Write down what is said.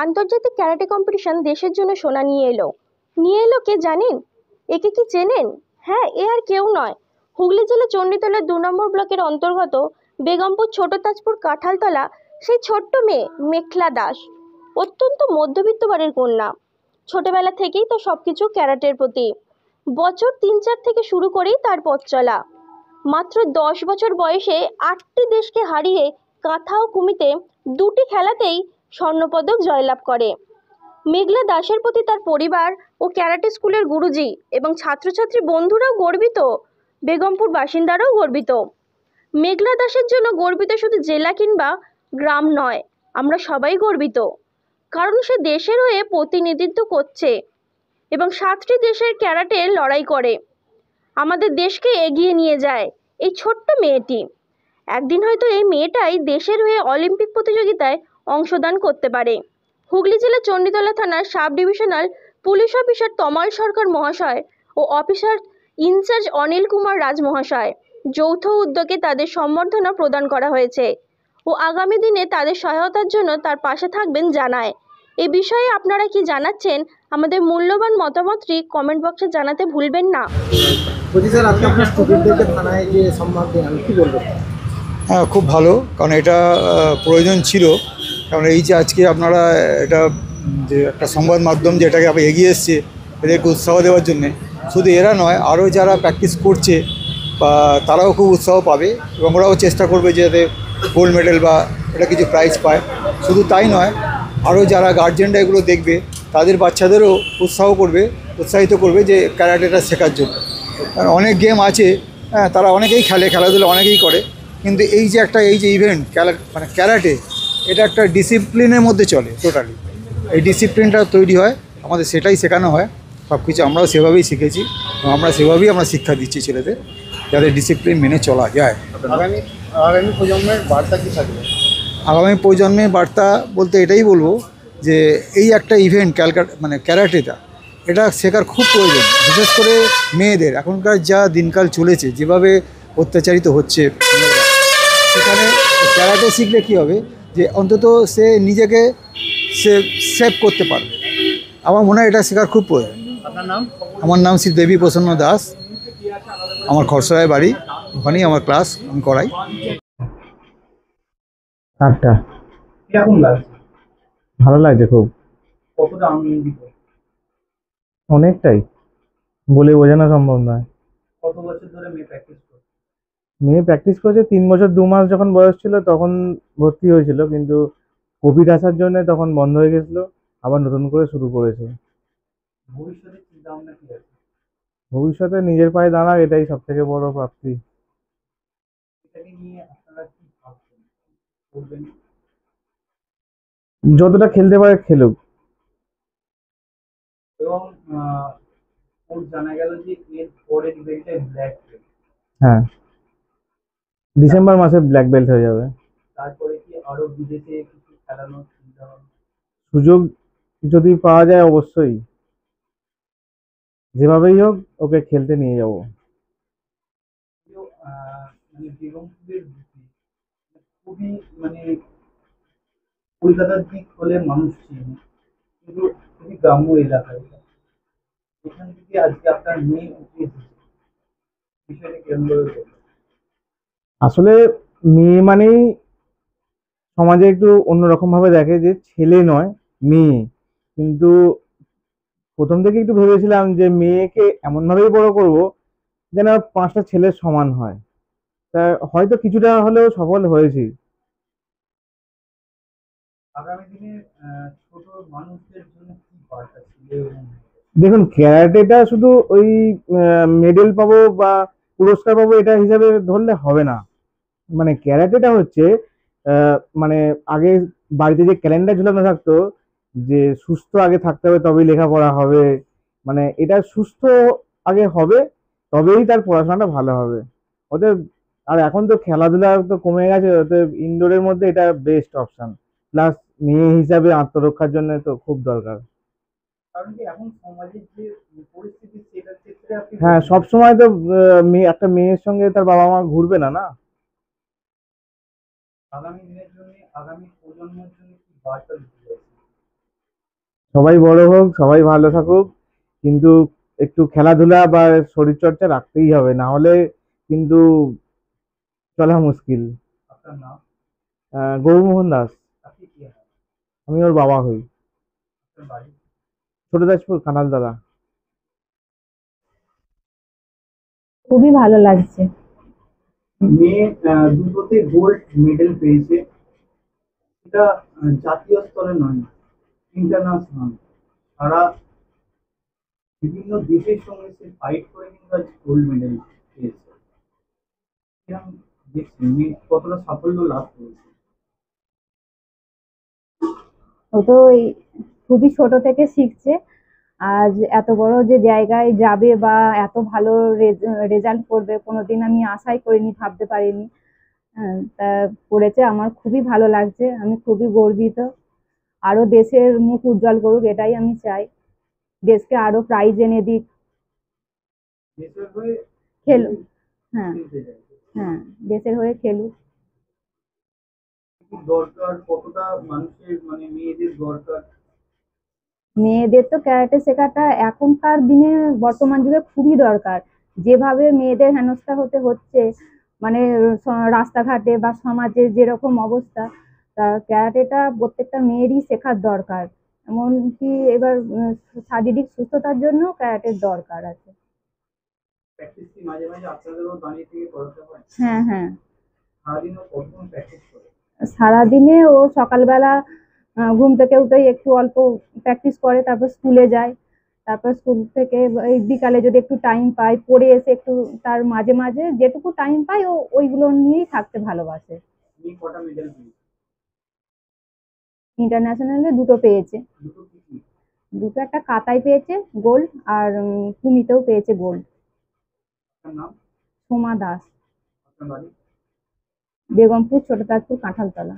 আন্তর্জাতিক karate competition দেশের জন্য সোনা নিয়ে এলো কে জানেন? একে কি চেনেন? হ্যাঁ, এ আর কেউ নয়, হুগলি জেলা চণ্ডীতলার 2 নম্বর ব্লকের অন্তর্গত বেগমপুর ছোট তাজপুর কাঁঠালতলা সেই ছোট্ট মেয়ে মেখলা দাস। অত্যন্ত মধ্যবিত্ত বাড়ির কন্যা। ছোটবেলা থেকেই তো সবকিছু ক্যারাটের প্রতি। বছর 3-4 থেকে শুরু করেই তার পথ চলা। মাত্র 10 বছর বয়সে 8টি দেশকে হারিয়ে কাঁথা ও কুমিতে 2টি খেলাতেই স্বর্ণপদক জয়লাভ করে। মেঘলা দাসের প্রতি তার পরিবার ও ক্যারাটে স্কুলের গুরুজি এবং ছাত্রছাত্রী বন্ধুরাও গর্বিত। বেগমপুর বাসিন্দারাও গর্বিত। মেঘলা দাসের জন্য গর্বিত শুধু জেলা কিংবা গ্রাম নয়, আমরা সবাই গর্বিত, কারণ সে দেশের হয়ে প্রতিনিধিত্ব করছে এবং 7টি দেশের ক্যারাটে লড়াই করে আমাদের দেশকে এগিয়ে নিয়ে যায় এই ছোট্ট মেয়েটি। একদিন হয়তো এই মেয়েটাই দেশের হয়ে অলিম্পিক প্রতিযোগিতায় অংশদান করতে পারে। হুগলি জেলা চণ্ডীতলা থানার সাব ডিভিশনাল পুলিশ অফিসার তমাল সরকার মহাশয় ও অফিসার ইনচার্জ অনিল কুমার রাজ মহাশয় যৌথ উদ্যোগে তাদের সম্বর্ধনা প্রদান করা হয়েছে ও আগামী দিনে তাদের সহায়তার জন্য তার পাশে থাকবেন জানায়। এ বিষয়ে আপনারা কি জানাচ্ছেন? আমাদের মূল্যবান মতামতটি কমেন্ট বক্সে জানাতে ভুলবেন না। হ্যাঁ, খুব ভালো, কারণ এটা প্রয়োজন ছিল। কারণ এই যে আজকে আপনারা এটা যে একটা সংবাদ মাধ্যম যেটাকে আবার এগিয়ে এসছে এদেরকে উৎসাহ দেওয়ার জন্যে, শুধু এরা নয়, আরও যারা প্র্যাকটিস করছে বা তারাও খুব উৎসাহ পাবে এবং ওরাও চেষ্টা করবে যাতে গোল্ড মেডেল বা এটা কিছু প্রাইজ পায়। শুধু তাই নয়, আরও যারা গার্জেনরা এগুলো দেখবে তাদের বাচ্চাদেরও উৎসাহিত করবে যে ক্যারাটেটা শেখার জন্য। কারণ অনেক গেম আছে, হ্যাঁ, তারা অনেকেই খেলাধুলা অনেকেই করে, কিন্তু এই যে ইভেন্ট ক্যারাটে, এটা একটা ডিসিপ্লিনের মধ্যে চলে টোটালি। এই ডিসিপ্লিনটা তৈরি হয়, আমাদের সেটাই শেখানো হয়। সব কিছু আমরাও সেভাবেই শিখেছি এবং আমরা সেভাবেই শিক্ষা দিচ্ছি ছেলেদের, যাতে ডিসিপ্লিন মেনে চলা যায়। আগামী প্রজন্মের বার্তা কী থাকবে? আগামী প্রজন্মের বার্তা বলতে এটাই বলবো যে এই একটা ইভেন্ট ক্যারাটেটা, এটা শেখার খুব প্রয়োজন, বিশেষ করে মেয়েদের। এখনকার যা দিনকাল চলেছে, যেভাবে অত্যাচারিত হচ্ছে মেয়েরা, সেখানে ক্যারাটে শিখলে কী হবে যে অন্তত সে নিজেকে সেভ করতে পারবে। আমার মনে হয় এটা শেখার খুব প্রয়োজন। আপনার নাম? আমার নাম শ্রী দেবী প্রসন্ন দাস, আমার খরসরায় বাড়ি, ওখানেই আমার ক্লাস আমি করাই। আটটা। কেমন লাগছে? ভালো লাগছে খুব, কতটা আনন্দিত? অনেকটাই, বলে বোঝানো সম্ভব নয়। কত বছর ধরে মেয়ে প্র্যাকটিস করছে? মেয়ে প্র্যাকটিস করেছে 3 বছর 2 মাস, যখন বয়স ছিল তখন ভর্তি হয়েছিল, কিন্তু কোভিড আসার জন্য তখন বন্ধ হয়ে গেছিলো, আবার নতুন করে শুরু করেছে। ভবিষ্যতে চিন্তা ভাবনা কি আছে? ভবিষ্যতে নিজের পায়ে দাঁড়াক, এটাই সব থেকে বড় প্রাপ্তি। এটাকে নিয়ে আপনারা কি ভাবছেন, করবেন? যতটা খেলতে পারে খেলুক। এবং ওর জানা গেল যে এর পরের ইভেন্টে ব্ল্যাক বেল্ট, হ্যাঁ, ডিসেম্বর মাসে ব্ল্যাক বেল্ট হয়ে যাবে। তারপরে কি আরো বিদেশে কিছু খেলানোর চিন্তা ভাবনা? সুযোগ যদি পাওয়া যায় অবশ্যই, যেভাবেই হোক ওকে খেলতে নিয়ে যাব। মানে বেগমপুরের বুকে খুবই মানে কলকাতার দিক হলে মানুষ চিনে, কিন্তু খুবই গ্রাম্য এলাকায় এখান থেকে আজকে আপনার মেয়ে উঠে এসেছে, বিষয়টা কেমন ভাবে বলবেন? আসলে মেয়ে মানেই সমাজে একটু অন্যরকম ভাবে দেখে, যে ছেলে নয় মেয়ে। কিন্তু প্রথম থেকে একটু ভেবেছিলাম যে মেয়েকে এমন ভাবেই বড় করব যেন 5টা ছেলের সমান হয়। তা হয়তো কিছুটা হলেও সফল হয়েছি। আগামী দিনে ছোট মানুষদের জন্য কি বার্তা ছিল? দেখুন, ক্যারাটেটা শুধু ওই মেডেল পাবো বা পুরস্কার পাবো এটা হিসাবে ধরলে হবে না। মানে ক্যারাটেটা হচ্ছে মানে আগে বাড়িতে যে ক্যালেন্ডার ঝুলানো থাকতো, যে সুস্থ আগে থাকতে হবে তবেই লেখাপড়া হবে, মানে এটা সুস্থ আগে হবে তবেই তার পড়াশোনাটা ভালো হবে। অতএব, আর এখন তো খেলাধুলা তো কমে গেছে, অতএব ইনডোরের মধ্যে এটা বেস্ট অপশন। প্লাস মেয়ে হিসাবে আত্মরক্ষার জন্য তো খুব দরকার। কারণ কি এখন সমাজের যে পরিস্থিতি সেটার ক্ষেত্রে আপনি হ্যাঁ, সব সময় তো একটা মেয়ের সঙ্গে তার বাবা মা ঘুরবে না, না। আগামী দিনের জন্য, আগামী প্রজন্মের জন্য কি বার্তা দিতে চাইছেন? সবাই বড় হোক, সবাই ভালো থাকুক, কিন্তু একটু খেলাধুলা বা শরীর চর্চা রাখতেই হবে, না হলে কিন্তু চলা মুশকিল। আপনার নাম? গৌরমোহন দাস। আপনি কি হন? আমি ওর বাবা হই। আপনার বাড়ি? ছোট দাসপুর, কানালতলা। খুবই ভালো লাগছে। মেয়ে দুটোতে গোল্ড মেডেল পেয়েছে। এটা জাতীয় স্তরে নয়, ইন্টারন্যাশনাল। তারা বিভিন্ন দেশের সঙ্গে সে ফাইট করে কিন্তু আজ গোল্ড মেডেল পেয়েছে। এরকম দেখছি মেয়ে কতটা সাফল্য লাভ করেছে। ও তো খুবই ছোট থেকে শিখছে। আজ এত বড় যে জায়গায় যাবে বা এত ভালো রেজাল্ট করবে কোনোদিন আমি আশাই করিনি, ভাবতে পারিনি। হ্যাঁ, তা করেছে, আমার খুবই ভালো লাগছে, আমি খুবই গর্বিত। আরো দেশের মুখ উজ্জ্বল করুক, এটাই আমি চাই। দেশকে আরো প্রাইজ এনে দিক। দেশের হয়ে খেলুক। হ্যাঁ, খেলতে যায়। হ্যাঁ, দেশের হয়ে খেলুক। কি দরকার, কতটা মানুষের মানে মেয়েদের দরকার? মেয়েদের তো ক্যারাটে শেখাটা এখনকার দিনে বর্তমান যুগে খুবই দরকার। যেভাবে মেয়েদের হেনস্থা হতে হচ্ছে, মানে রাস্তাঘাটে বা সমাজে যেরকম অবস্থা, তা ক্যারাটেটা প্রত্যেকটা মেয়েরই শেখার দরকার। এমনকি এবার শারীরিক সুস্থতার জন্য ক্যারাটের দরকার আছে। প্র্যাকটিস কি মাঝে মাঝে আপনাদেরও দাঁড়িয়ে থেকে করাতে হয়? হ্যাঁ, হ্যাঁ, সারাদিনও কতক্ষণ প্র্যাকটিস করে? সারাদিনে ও সকালবেলা ঘুম থেকে উঠেই একটু অল্প প্র্যাকটিস করে, তারপর স্কুলে যায়। তারপর স্কুল থেকে এই বিকালে যদি একটু টাইম পায়, পড়ে এসে একটু তার মাঝে মাঝে যেটুকু টাইম পায় ও ওইগুলো নিয়েই থাকতে ভালোবাসে। তুমি কটা মেডেল পেয়েছো? ইন্টারন্যাশনালে দুটো পেয়েছে। দুটো কি কি? দুটো, একটা কাতায় পেয়েছে গোল্ড, আর কুমিতেও পেয়েছে গোল্ড। আপনার নাম? সোমা দাস। আপনার বাড়ি? বেগমপুর, ছোট তাজপুর, কাঁঠালতলা।